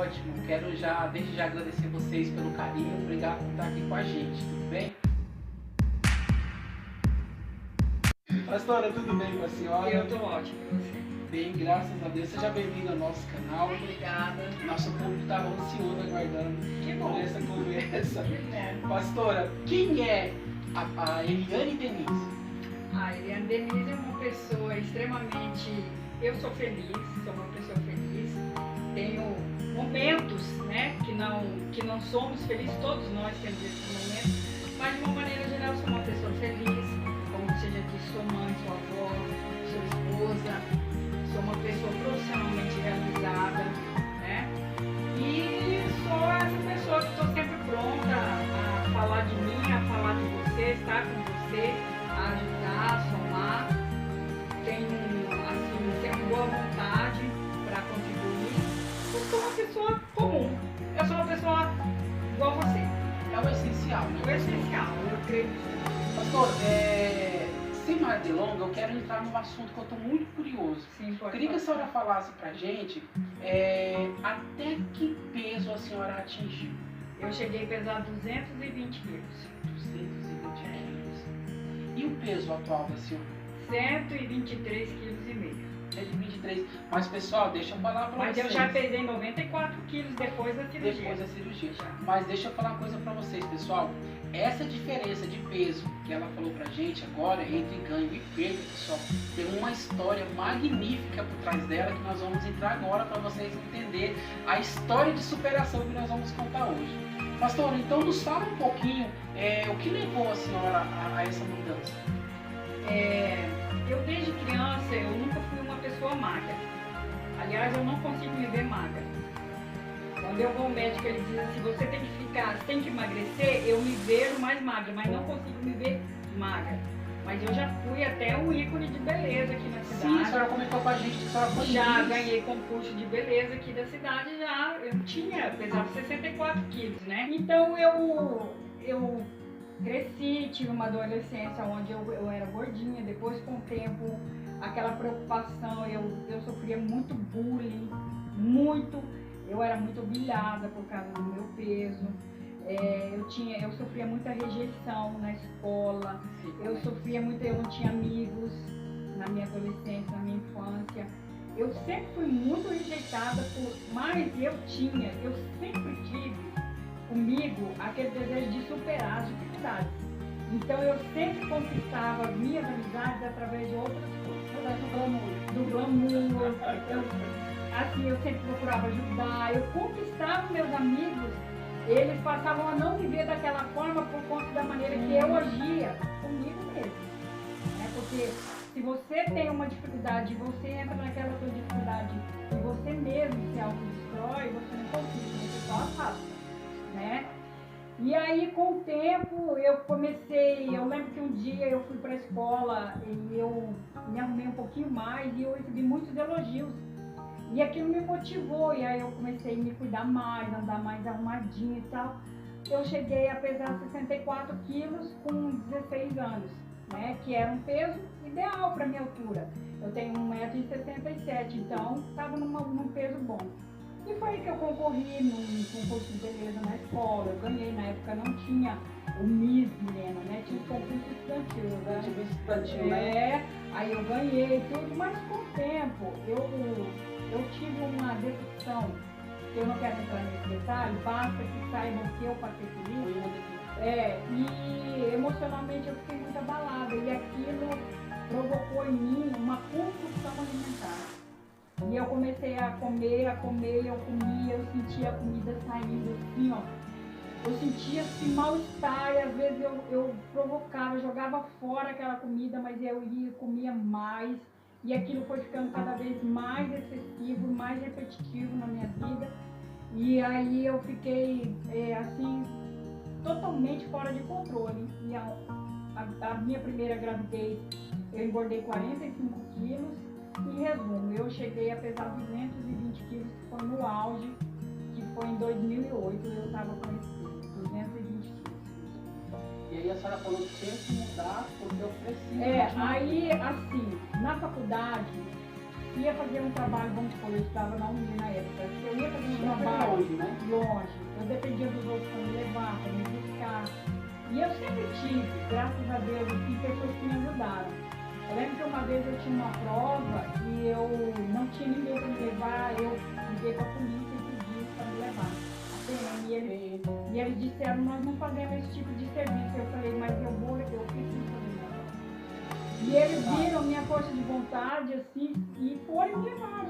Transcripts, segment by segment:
ótimo. Quero já, desde já agradecer vocês pelo carinho. Obrigado por estar aqui com a gente, tudo bem? Pastora, tudo bem com a senhora? Eu tô ótimo, e você? Bem, graças a Deus. Seja bem-vindo ao nosso canal. Obrigada. Nosso público estava ansioso aguardando Que bom. por essa conversa. Que bom. Pastora, quem é a Eliane Denise? A Eliane Denise é uma pessoa extremamente... Eu sou feliz, sou uma pessoa feliz. Tenho momentos, né, que não somos felizes, todos nós temos esses momentos, mas de uma maneira geral sou uma pessoa feliz. Como você já disse, sou mãe, sou avó, sou esposa, sou uma pessoa profissionalmente realizada, né? E sou essa pessoa que estou sempre pronta a falar de mim, a falar de você, estar com você, a ajudar, a somar. Tenho, assim, sempre boa vontade para contribuir. Eu sou uma pessoa comum, eu sou uma pessoa igual a você. É o essencial, né? O essencial, eu creio. Pastor, sem mais delongas, eu quero entrar num assunto que eu estou muito curioso. Sim, pode Queria que a falar. senhora falasse pra gente até que peso a senhora atingiu. Eu cheguei a pesar 220 quilos. 220 quilos. E o peso atual da senhora? 123 quilos e meio. É de 23. Mas pessoal, deixa eu falar pra Mas vocês. eu já pesei 94 quilos depois da cirurgia. Depois da cirurgia. Já. Mas deixa eu falar uma coisa pra vocês, pessoal. Essa diferença de peso que ela falou pra gente agora, entre ganho e perda, pessoal, tem uma história magnífica por trás dela que nós vamos entrar agora para vocês entenderem a história de superação que nós vamos contar hoje. Pastor, então nos fala um pouquinho o que levou a senhora a essa mudança. Eu desde criança, eu nunca fui uma pessoa magra. Aliás, eu não consigo me ver magra. Quando eu vou ao médico, ele diz assim, você tem que emagrecer, eu me vejo mais magra, mas não consigo me ver magra. Mas eu já fui até um ícone de beleza aqui na cidade. Sim, a senhora comentou com a gente que a senhora foi Já Miss. ganhei concurso de beleza aqui da cidade, eu pesava 64 quilos, né? Então eu cresci, tive uma adolescência onde eu era gordinha, depois com o tempo, aquela preocupação, eu sofria muito bullying, eu era muito humilhada por causa do meu peso, eu sofria muita rejeição na escola, eu não tinha amigos na minha adolescência, na minha infância. Eu sempre fui muito rejeitada, mas eu sempre tive comigo aquele desejo de superar as dificuldades. Então eu sempre conquistava minhas amizades através de outras coisas, do glamour. Eu sempre procurava ajudar, eu conquistava meus amigos, eles passavam a não me ver daquela forma por conta da maneira que eu agia comigo mesmo. Porque se você tem uma dificuldade, você entra naquela sua dificuldade e você mesmo se autodestrói, você não consegue, você só afasta. Né? E aí com o tempo eu lembro que um dia eu fui para a escola e eu me arrumei um pouquinho mais e eu recebi muitos elogios. E aquilo me motivou, e aí eu comecei a me cuidar mais, andar mais arrumadinha e tal. Eu cheguei a pesar 64 quilos com 16 anos, né? Que era um peso ideal para minha altura. Eu tenho 1,67 m, então estava num peso bom. E foi aí que eu concorri num concurso de beleza na escola, eu ganhei, na época não tinha o Miss Milena, né? Tinha o concurso estudantil, né? Aí eu ganhei tudo, mas com o tempo eu tive uma decepção, que eu não quero entrar nesse detalhe, basta que saibam que eu passei por isso. E emocionalmente eu fiquei muito abalada, e aquilo provocou em mim uma compulsão alimentar. E eu comecei a comer, eu comia, eu sentia a comida saindo assim, ó. Eu sentia esse mal-estar, e às vezes eu provocava, jogava fora aquela comida, mas eu ia, comia mais. E aquilo foi ficando cada vez mais excessivo, mais repetitivo na minha vida. E aí eu fiquei, assim, totalmente fora de controle. E a minha primeira gravidez, eu engordei 45 quilos. Em resumo, eu cheguei a pesar 220 quilos, que foi no auge, que foi em 2008, eu estava com esse peso, 220 quilos. E aí a senhora falou que tem que mudar porque eu preciso. Aí, assim, na faculdade, ia fazer um trabalho, vamos supor, eu estava na Uni na época, eu ia fazer um trabalho longe, eu dependia dos outros para me levar, para me buscar. E eu sempre tive, graças a Deus, assim, pessoas que me ajudaram. Eu lembro que uma vez eu tinha uma prova e eu não tinha ninguém para me levar, eu liguei para a polícia e pedi para me levar. E eles disseram, nós não fazemos esse tipo de serviço. Eu falei, mas eu preciso fazer isso. E eles viram minha força de vontade, assim, e foram me levar.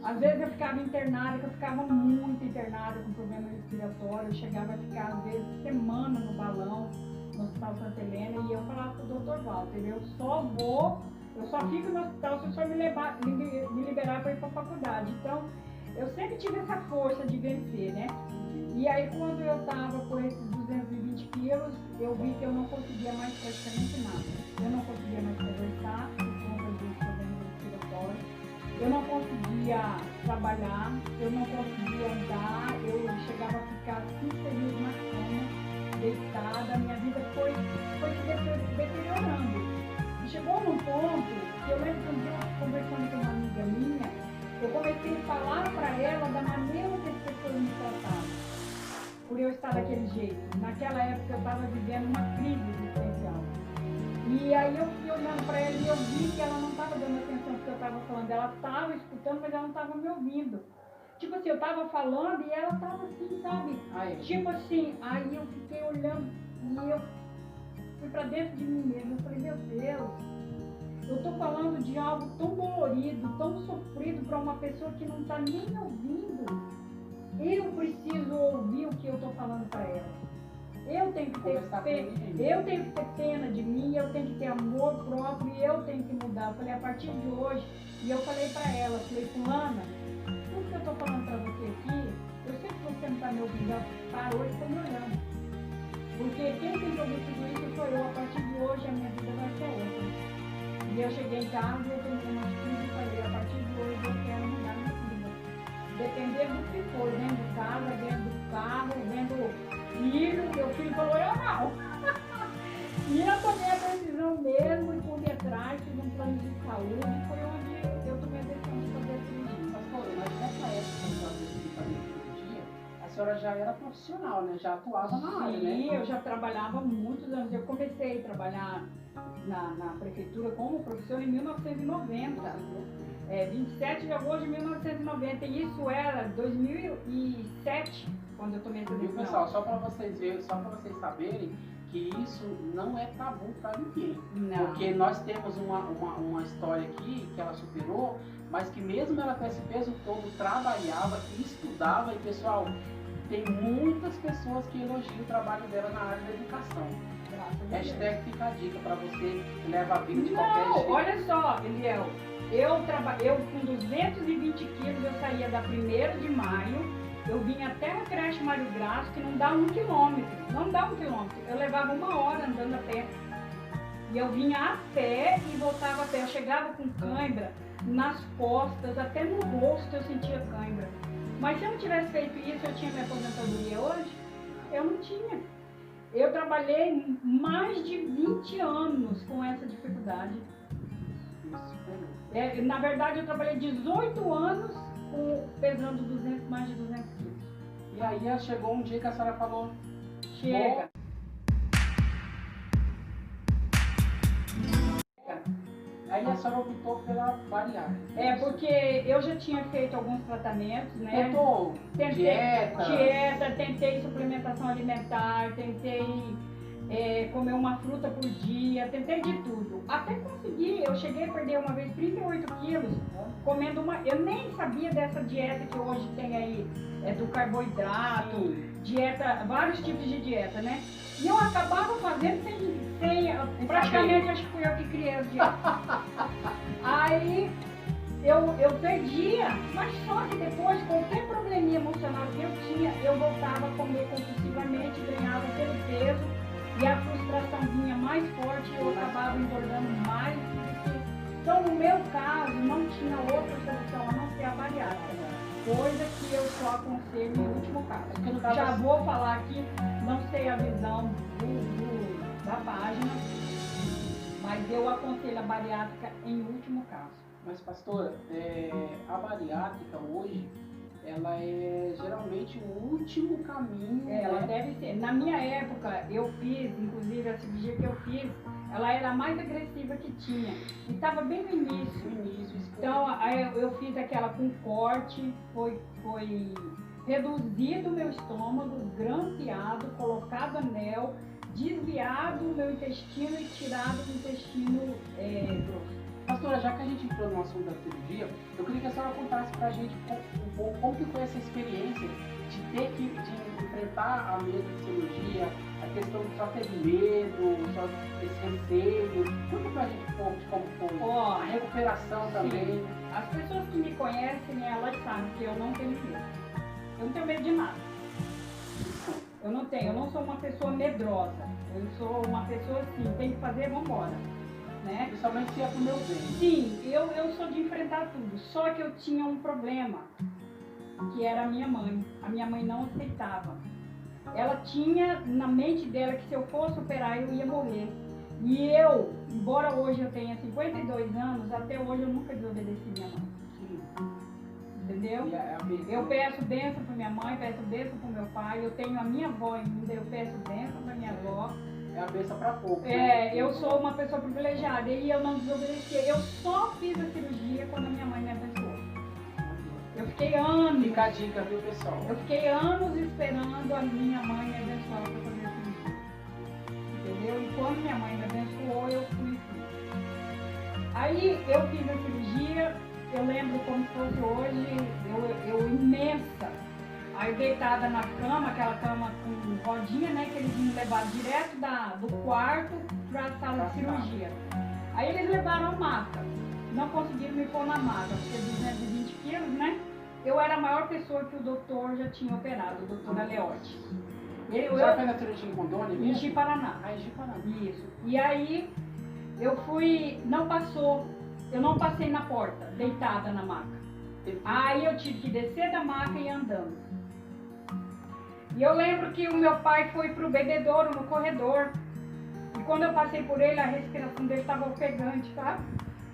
Às vezes eu ficava internada, eu ficava muito internada com problema respiratório, eu chegava a ficar, às vezes, semana no balão, no Hospital Santa Helena, e eu falava pro Dr. Walter, eu só fico no hospital se o senhor me liberar para ir para a faculdade. Então, eu sempre tive essa força de vencer, né? E aí, quando eu estava com esses 220 quilos, eu vi que eu não conseguia mais praticamente nada. Eu não conseguia mais conversar por conta dos problemas respiratórios. Eu não conseguia trabalhar, eu não conseguia andar, eu chegava a ficar 5 períodos na cama, deitada. A minha vida foi se deteriorando. E chegou num ponto que eu lembro que um dia, conversando com uma amiga minha, eu comecei a falar para ela da maneira que as pessoas me tratavam, por eu estar daquele jeito. Naquela época eu estava vivendo uma crise existencial. E aí eu fui olhando para ela e eu vi que ela não estava dando atenção ao que eu estava falando. Ela estava escutando, mas ela não estava me ouvindo. Tipo assim, eu estava falando e ela estava assim, sabe? Tipo assim, aí eu fiquei olhando e eu fui para dentro de mim mesma. Eu falei, meu Deus, eu estou falando de algo tão dolorido, tão sofrido para uma pessoa que não está nem ouvindo. Eu preciso ouvir o que eu estou falando para ela. Eu tenho que ter pena de mim, eu tenho que ter amor próprio e eu tenho que mudar. Eu falei, a partir de hoje, e eu falei para ela, falei, fulana, tudo que eu estou falando para você aqui, eu sei que você não está me ouvindo, ela parou e ficou me olhando. Porque quem tem que ouvir tudo isso sou eu, a partir de hoje a minha vida vai ser outra. E eu cheguei em casa e eu tomei uma atitude e falei, a partir de hoje eu quero mudar minha vida. Dependendo do que for, dentro de casa, dentro do carro, dentro do filho, meu filho falou, eu não. E eu tomei a decisão mesmo e fui atrás, fiz um plano de saúde, foi onde eu tomei a decisão de fazer a cirurgia. Mas nessa época que você fez a cirurgia, a senhora já era profissional, né? Já atuava na área, né? Sim, eu já trabalhava há muitos anos. Eu comecei a trabalhar na prefeitura como professora em 1990. 27 de agosto de 1990. E isso era 2007, quando eu tomei essa decisão. E pessoal, só para vocês verem, só para vocês saberem que isso não é tabu para ninguém. Não. Porque nós temos uma história aqui que ela superou, mas que mesmo ela com esse peso todo trabalhava e estudava. E pessoal, tem muitas pessoas que elogiam o trabalho dela na área da educação. Hashtag fica a dica para você que leva a vida de qualquer jeito. Olha só, Eliel, eu com 220 quilos, eu saía da 1º de maio, eu vinha até a creche Mário Graça, que não dá 1 quilômetro, não dá 1 quilômetro, eu levava 1 hora andando a pé. E eu vinha a pé e voltava a pé, eu chegava com cãibra nas costas, até no rosto eu sentia cãibra. Mas se eu não tivesse feito isso, eu tinha minha aposentadoria hoje? Eu não tinha. Eu trabalhei mais de 20 anos com essa dificuldade. Na verdade, eu trabalhei 18 anos pesando mais de 200 quilos. E aí chegou um dia que a senhora falou, chega. Aí a senhora optou pela bariátrica. Porque eu já tinha feito alguns tratamentos, né? Tentou dieta, tentei suplementação alimentar, tentei comer uma fruta por dia, tentei de tudo. Até conseguir, eu cheguei a perder uma vez 38 quilos comendo eu nem sabia dessa dieta que hoje tem aí, do carboidrato, dieta, vários tipos de dieta, né? E eu acabava fazendo sem praticamente acho que fui eu que criei as dietas. Aí eu perdia, mas só que depois, qualquer probleminha emocional que eu tinha, eu voltava a comer compulsivamente, ganhava aquele peso e a frustração vinha mais forte e eu acabava engordando mais. Então, no meu caso, não tinha outra solução a não ser a bariátrica, coisa que eu só aconselho no último caso. Já vou falar aqui, não sei a visão da página, mas eu aconselho a bariátrica em último caso. Mas pastora, a bariátrica hoje, ela é geralmente o último caminho. Ela né? deve ser. Na minha época, eu fiz, inclusive a cirurgia que eu fiz, ela era a mais agressiva que tinha. E estava bem no início. No início, isso que Então, aí eu fiz aquela com corte, foi reduzido o meu estômago, grampeado, colocado anel, desviado o meu intestino e tirado o intestino grosso. Pastora, já que a gente entrou no assunto da cirurgia, eu queria que a senhora contasse pra gente um pouco como que foi essa experiência de ter que enfrentar a medo de cirurgia, a questão de só ter medo, só esse receio. Conta pra gente um pouco de como foi. Ó, A recuperação também. as pessoas que me conhecem, elas sabem que eu não tenho medo. Eu não tenho medo de nada. Eu não sou uma pessoa medrosa. Eu sou uma pessoa assim, tem que fazer, vamos embora. Né? Principalmente se é pro meu bem. Sim, eu sou de enfrentar tudo. Só que eu tinha um problema, que era a minha mãe. A minha mãe não aceitava. Ela tinha na mente dela que se eu fosse operar eu ia morrer. E eu, embora hoje eu tenha 52 anos, até hoje eu nunca desobedeci minha mãe. Entendeu? Eu peço bênção para minha mãe, peço bênção para meu pai, eu tenho a minha avó ainda, eu peço bênção para minha avó. É a bênção para pouco. Eu sou uma pessoa privilegiada e eu não desobedeci. Eu só fiz a cirurgia quando a minha mãe me abençoou. Eu fiquei anos. Fica a dica, viu, pessoal? Eu fiquei anos esperando a minha mãe me abençoar para fazer a cirurgia. Entendeu? E quando minha mãe me abençoou, eu fui. Aí eu fiz a cirurgia, eu lembro como se fosse hoje, eu imensa. Aí deitada na cama, aquela cama com rodinha, né? Que eles iam levar direto do quarto para a sala de cirurgia. Aí eles levaram a maca. Não conseguiram me pôr na maca, porque 220 quilos, né? Eu era a maior pessoa que o doutor já tinha operado, o doutor Aleotti. Você já fez a cirurgia em Rondônia mesmo? Em Ji-Paraná. Ah, em Ji-Paraná. Isso. E aí eu fui, não passou, eu não passei na porta, deitada na maca. Aí eu tive que descer da maca e ir andando. E eu lembro que o meu pai foi pro bebedouro no corredor. E quando eu passei por ele, a respiração dele estava ofegante, sabe?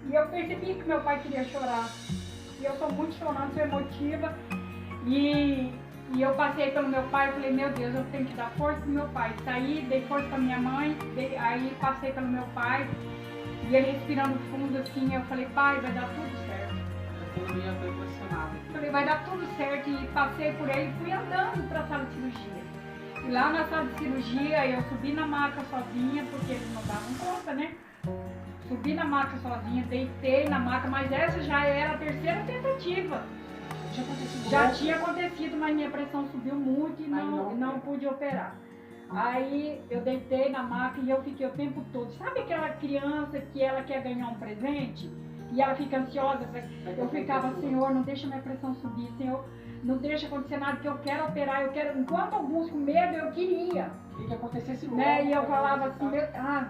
E eu percebi que meu pai queria chorar. E eu sou muito chorando, sou emotiva. E eu passei pelo meu pai e falei, meu Deus, eu tenho que dar força pro meu pai. Saí, dei força pra minha mãe, aí passei pelo meu pai. E ele respirando fundo assim, eu falei, pai, vai dar tudo certo. Eu tô impressionada. Falei, vai dar tudo certo. E passei por ele e fui andando pra sala de cirurgia. E lá na sala de cirurgia, eu subi na maca sozinha, porque eles não davam conta, né? Subi na maca sozinha, deitei na maca, mas essa já era a terceira tentativa. Já tinha acontecido, mas minha pressão subiu muito e não pude operar. Aí eu deitei na maca e eu fiquei o tempo todo. Sabe aquela criança que ela quer ganhar um presente? E ela fica ansiosa? Eu ficava, Senhor, não deixa minha pressão subir, Senhor, não deixa acontecer nada, que eu quero operar, eu quero. Enquanto alguns com medo, eu queria. E que acontecesse logo. Né? E eu falava assim,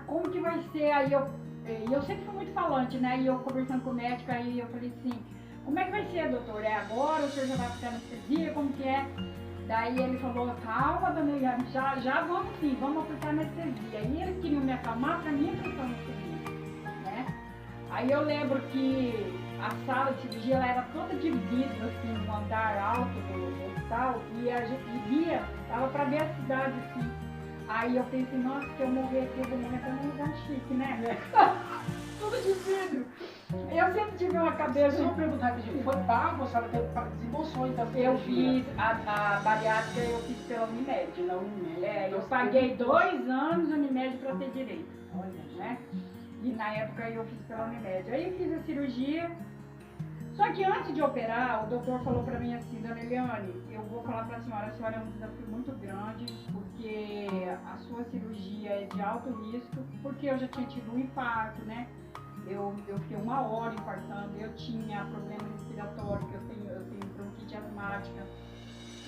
como que vai ser? Aí eu sempre fui muito falante, né? E eu conversando com o médico, aí eu falei assim, como é que vai ser, doutor? É agora? O senhor já vai ficar anestesia? Como que é? Daí ele falou, calma, dona Eliane, já vamos sim, vamos aplicar anestesia. Aí eles queriam me acalmar para mim aplicar anestesia, né? Aí eu lembro que a sala de cirurgia ela era toda de vidro, assim, no andar alto do hospital, e a gente via, dava para ver a cidade, assim. Aí eu pensei, nossa, se eu morrer aqui, eu vou morrer pra um lugar chique, né? Tudo de vidro. Eu sempre tive uma cabeça. Deixa eu perguntar rapidinho, foi pago, a senhora desembolsou então? Eu fiz a bariátrica, eu fiz pela Unimed. Na Unimed. Eu paguei 2 anos Unimed para ter direito. Olha, Né? E na época eu fiz pela Unimed. Aí eu fiz a cirurgia. Só que antes de operar, o doutor falou para mim assim, dona Eliane, eu vou falar para a senhora é um desafio muito grande, porque a sua cirurgia é de alto risco, porque eu já tinha tido um infarto, né? Eu fiquei 1 hora infartando, eu tinha problema respiratório, eu tenho bronquite asmática.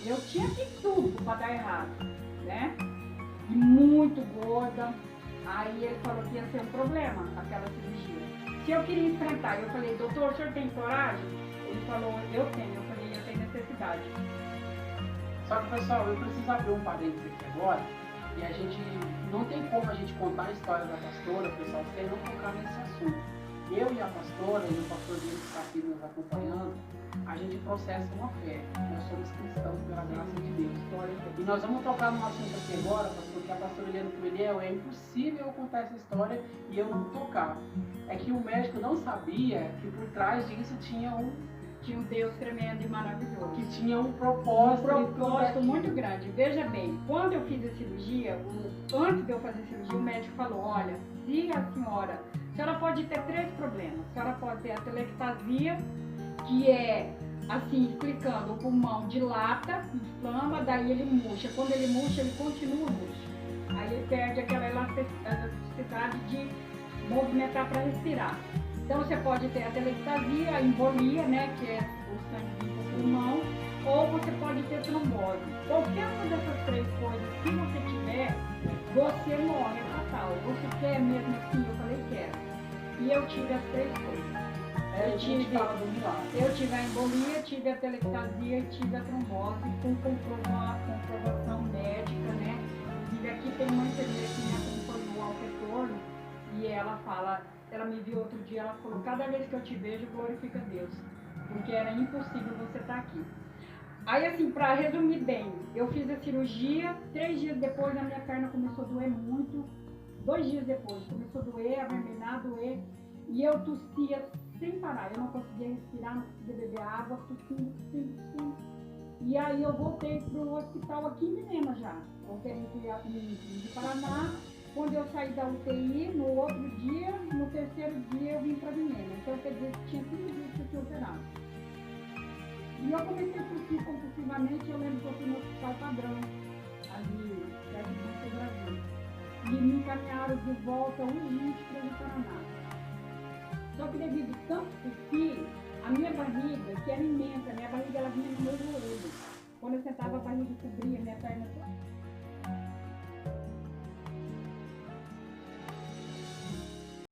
Eu tinha de tudo para dar errado, né? E muito gorda. Aí ele falou que ia ser um problema, aquela cirurgia. Se eu queria enfrentar, eu falei, doutor, o senhor tem coragem? Ele falou, eu tenho. Eu falei, eu tenho necessidade. Só que, pessoal, eu preciso abrir um parênteses aqui agora. E a gente, não tem como a gente contar a história da pastora, pessoal, sem não tocar nesse assunto. Eu e a pastora, e o pastor dele que está aqui nos acompanhando, a gente processa uma fé. Nós somos cristãos pela graça de Deus. E nós vamos tocar num assunto aqui agora, porque a pastora Helena Coelho, é impossível eu contar essa história e eu não tocar. É que o médico não sabia que por trás disso tinha um Deus tremendo e maravilhoso. Que tinha um propósito. Um propósito muito grande. Veja bem, quando eu fiz a cirurgia, antes de eu fazer a cirurgia, o médico falou, olha, se a senhora pode ter 3 problemas. A senhora pode ter a atelectasia, que é, assim, explicando, o pulmão dilata, inflama, daí ele murcha. Quando ele murcha, ele continua murcho. Aí ele perde aquela elasticidade de movimentar para respirar. Então você pode ter a atelectasia, a embolia, né, que é o sangue do pulmão, ou você pode ter trombose. Qualquer uma dessas 3 coisas, se você tiver, você morre, é fatal. Você quer mesmo assim? Eu falei, quero. E eu tive as 3 coisas. Eu tive a embolia, tive a atelectasia e tive a trombose com comprovação médica, né? Inclusive aqui tem uma enfermeira que me acompanhou ao retorno e ela fala, ela me viu outro dia, ela falou, cada vez que eu te vejo, glorifica Deus, porque era impossível você estar aqui. Aí assim, para resumir bem, eu fiz a cirurgia, 3 dias depois a minha perna começou a doer muito, 2 dias depois começou a doer, avermelhar, doer, e eu tossia sem parar, eu não conseguia respirar, não conseguia beber água, tossindo. E aí eu voltei pro hospital aqui em Minas já, voltei de Paraná. Quando eu saí da UTI, no outro dia, no 3º dia eu vim para Minas. Então quer dizer que tinha 5 dias que eu tinha operado. E eu comecei a tossir compulsivamente, eu lembro que eu fui no hospital padrão, ali, perto do Banco do Brasil. E me encaminharam de volta urgente para o Paraná. Só que devido tanto tossir, a minha barriga, que era imensa, minha barriga ela vinha no meu joelho. Quando eu sentava, a barriga cobria, minha perna toda.